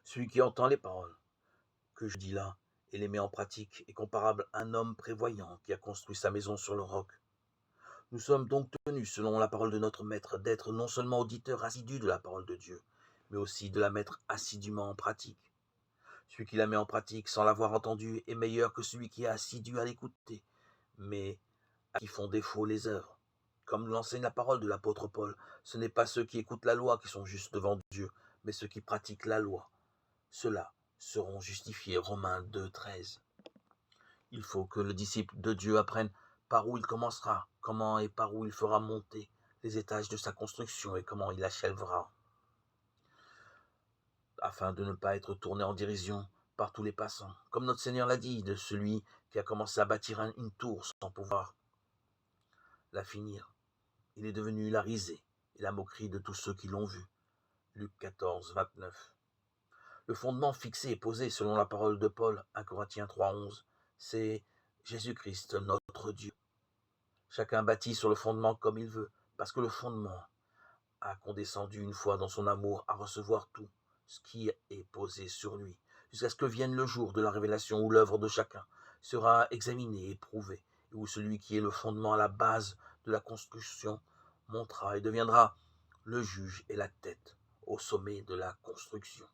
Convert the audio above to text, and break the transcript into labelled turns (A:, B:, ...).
A: Celui qui entend les paroles que je dis là et les met en pratique est comparable à un homme prévoyant qui a construit sa maison sur le roc. Nous sommes donc tenus, selon la parole de notre Maître, d'être non seulement auditeurs assidus de la parole de Dieu, mais aussi de la mettre assidûment en pratique. Celui qui la met en pratique sans l'avoir entendue est meilleur que celui qui est assidu à l'écouter, mais à qui font défaut les œuvres. Comme l'enseigne la parole de l'apôtre Paul, ce n'est pas ceux qui écoutent la loi qui sont justes devant Dieu, mais ceux qui pratiquent la loi. Ceux-là seront justifiés. Romains 2, 13. Il faut que le disciple de Dieu apprenne par où il commencera, comment et par où il fera monter les étages de sa construction et comment il achèvera, afin de ne pas être tourné en dérision par tous les passants. Comme notre Seigneur l'a dit de celui qui a commencé à bâtir une tour sans pouvoir la finir. Il est devenu la risée et la moquerie de tous ceux qui l'ont vu. Luc 14, 29. Le fondement fixé et posé selon la parole de Paul, 1 Corinthiens 3, 11, c'est Jésus-Christ, notre Dieu. Chacun bâtit sur le fondement comme il veut, parce que le fondement a condescendu une fois dans son amour à recevoir tout ce qui est posé sur lui, jusqu'à ce que vienne le jour de la révélation où l'œuvre de chacun sera examinée et prouvée, et où celui qui est le fondement à la base de la construction montera et deviendra le juge et la tête au sommet de la construction.